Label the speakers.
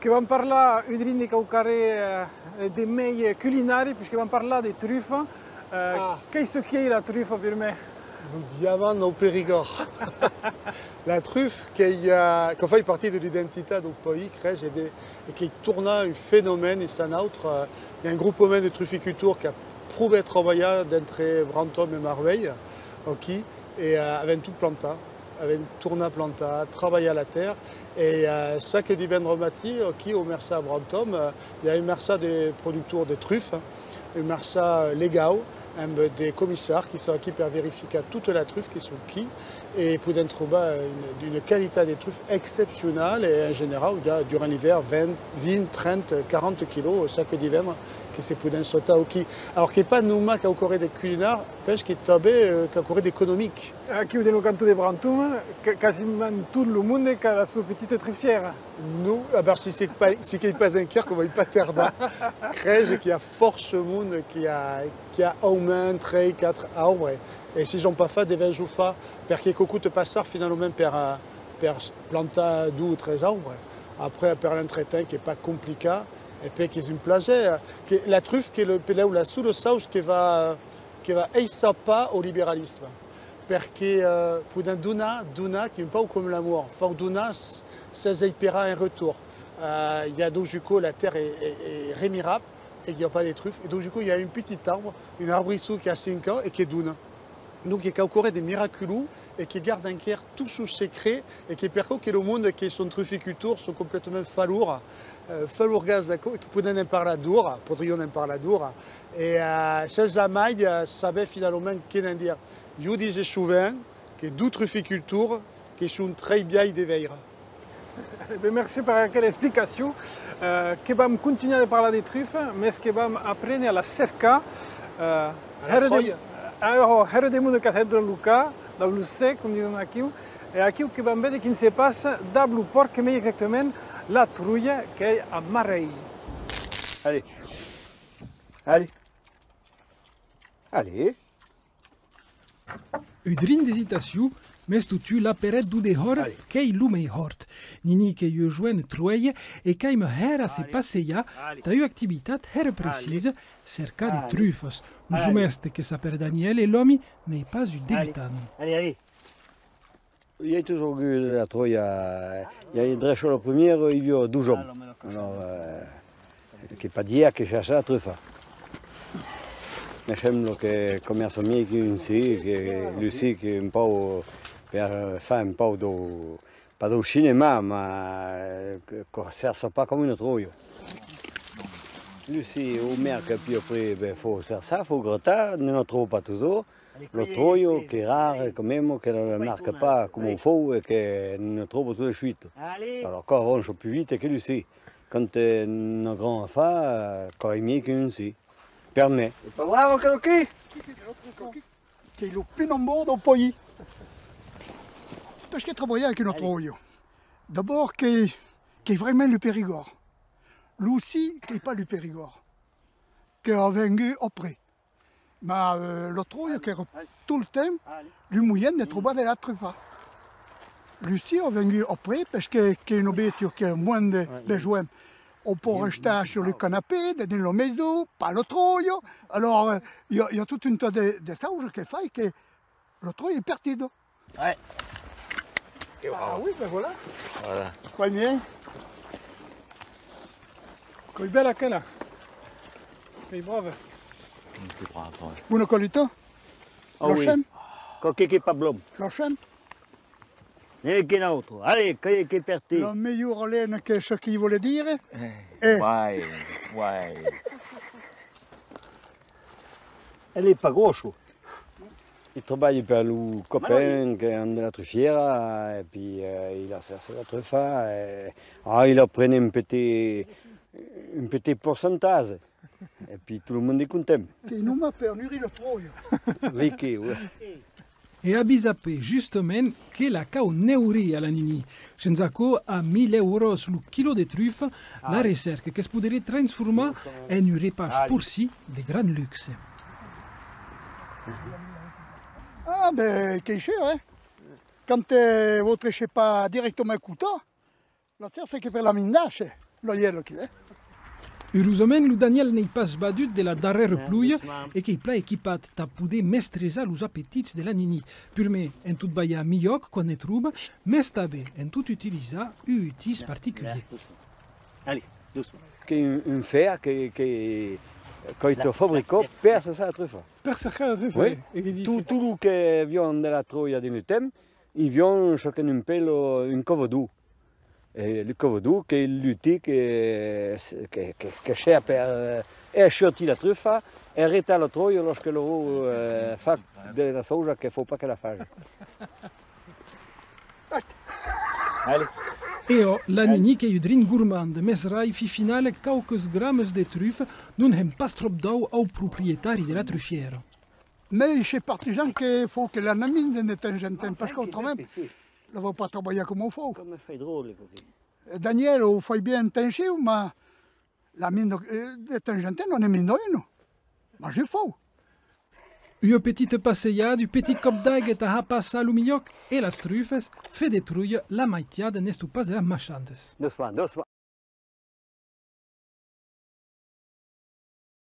Speaker 1: che vam parlare udrin di caucare dei mei culinari, puisque vam parlare di truffa. Qu'est-ce qu'est la truffe pour moi?
Speaker 2: Nous diamant au Périgord. La truffe qui fait partie de l'identité du pays et qui tourne un phénomène et ça autre. Il y a un groupement de trufficulteurs qui a prouvé travailler d'entre Brantôme et Marveille, okay, et avec tout planta, avec tourna planta, travailler à la terre. Et chaque vendredi, okay, au Mersa à Brantôme, il y a un Mersa des producteurs de truffes, un Mersa légal, des commissaires qui sont acquis pour vérifier toute la truffe qui sont qui et pour trouver une qualité de truffe exceptionnelle et en général il y a durant l'hiver 20, 30, 40 kilos chaque hiver qui c'est pour sauter au qui. Alors qu'il n'y a pas nous qui au des culinaires parce qu'il est tombé qui a d'économique.
Speaker 1: Ici dans le canton de Brantôme, quasiment tout le monde a la sua petite truffière.
Speaker 2: Nous, si c'est pas un cœur qu'on va pas tarder. Crèche qu'il y a force monde qui a au moins 3, 4 arbres. Et si j'en pas fait des vins joufa, parce que beaucoup de passeurs finalement per planter 2 ou 13 arbres. Après, per l'entretien qui n'est pas compliqué. Et puis qui est une plage. La truffe qui est le pelé ou la sous le sauce qui va échapper au libéralisme. Parce que pour un duna qui n'est pas comme l'amour. Fort duna, ça paiera un retour. Il y a donc du coup la terre est rémirable et il n'y a pas de truffes. Et donc du coup il y a une petite arbre, une arbrisseau qui a 5 ans et qui est duna. Donc il y a encore des miraculous et qui garde un cœur tout sous secret et qui permet que le monde qui sont trufficulteurs sont complètement falours. Falours gaz d'accord, et qui pourraient en parler d'our, podrions en parler d'our. Et ça jamais savait finalement qu'en dire. Je disais souvent que d'autres trufficulteurs qui sont très bien d'éveil.
Speaker 1: Merci pour quelle explication. Que vam continuer à parler des truffes, mais ce que vam apprendre à la cerca. Herre de mundo catedra Luca, da Lucé, comme disons aqui. Et aqui o que vam ver qui se passe d'ablu porc mais exactement la trouille qui est à Marveille.
Speaker 3: Allez. Allez. Allez.
Speaker 1: Udrin d'hésitation, mais tu la période du dehors qui lumei hort. Nini que je joue trouille et qui me hera se passeia, ta eu activité her précise, cerca de truffes. Nous soumeste que s'appelle Daniel et l'homme n'est pas eu débutant.
Speaker 3: Allez, allez. Il y a toujours la trouille, il y a une drèche la première, il y a 12 hommes. Alors, qui n'est pas d'hier qui cherche la truffe. Mais j'aime que commerce mieux qu'une si, que Lucie qui est un peu per faire un peu de pas de cinéma, mais que ça ne sert pas comme une trouille. Lucie, au maire qui a pu après, il faut faire ça, il faut gratter, ne le trouve pas toujours. Le trouille qui est rare quand même, qui ne marque pas comme il faut et qui ne trouve tout de suite. Alors quand on va plus vite que Lucie. Quand tu es un grand enfant, quand il est mieux qu'une si. Permet.
Speaker 2: C'est pas bravo, Kaloki? Qui est le plus nombreux dans le pays. Parce qu'il travaille avec notre trouille. D'abord, qui est vraiment le Périgord. Lucie, qui n'est pas le Périgord. Qui est venu après. Mais le trouille, qui est tout le temps, le moyen de trouver de la truffe. Lucie est venu après parce qu'il y a une bête qui a moins de besoin. On peut rester sur le canapé, dans la maison, pas le trouille. Alors, il y a toute une tas de sauges qui fait que le trouille est perdu.
Speaker 3: Ouais.
Speaker 2: Ah oui, ben voilà.
Speaker 3: Voilà.
Speaker 2: Quoi bien?
Speaker 1: Quoi belle quella? Sei brave.
Speaker 2: Buona qualità?
Speaker 3: Ah
Speaker 2: Lo
Speaker 3: oui.
Speaker 2: scem?
Speaker 3: Quand quelqu'un pas blom.
Speaker 2: Lo scem?
Speaker 3: Et qui n'a autre. Allez, qui est perdu.
Speaker 2: La meilleure laine que ce qu'il voulait dire.
Speaker 3: Ouais, ouais. Elle n'est pas grosse. Il travaille pour le copain qui est de la truffière, et puis il a cherché la truffe, il a pris un petit pourcentage, et puis tout le monde est content.
Speaker 2: Qui nous m'a perdu le trouille.
Speaker 3: Vécu, oui.
Speaker 1: E a bisape justement che la cao neuri alla nini. Senza co a 1000 euro sul chilo de truffe, la ricerca che si potrebbe trasformare in un repas pour si de grand luxe.
Speaker 2: Ah ben, c'est cher, hein. Quand vous ne trachez pas directement le couteau, la terre c'est que per la mindache.
Speaker 4: lo ielo qui,
Speaker 1: Heureusement, le Daniel n'est pas badut de la darrere pluia et qu'il pla equipat ta poder mestresa los appetits de la nini. Purme en tout baia millioc quan ne trouba, mais tabe en tout utilisa utis particulier.
Speaker 5: Allez, doucement.
Speaker 3: Che un fer che il fabbricò per la truffa.
Speaker 1: Per sacar la truffa,
Speaker 3: Oui. Tout le che vient della troia di Nutem, il vient chacun un pelo un covodou. E il covodou che è l'uti che c'è per asciutti la truffa e arrêter la troia lorsque lo fa della soja che fa pas che la fa.
Speaker 5: Allez.
Speaker 1: Eo, la nini che udrin gourmand, mes rai fi finale caucus grammes de truffe, non hem pas trop dau au proprietari de la truffiera.
Speaker 4: Mais chez partisan qu'il faut que la mine de temps en temps, parce qu'autrement, ne va pas travailler comme il faut.
Speaker 5: Come fai drôle, così.
Speaker 4: Daniel, il fait bien intensivo, mais la mine de temps en temps, on est mine une. Mais il faut.
Speaker 1: Une petite passeiade, un petit cop d'aigue ta hapassa lumilloc et las truffes fait détruire la maitiade n'est pas de la machantes.
Speaker 5: Doucement, doucement.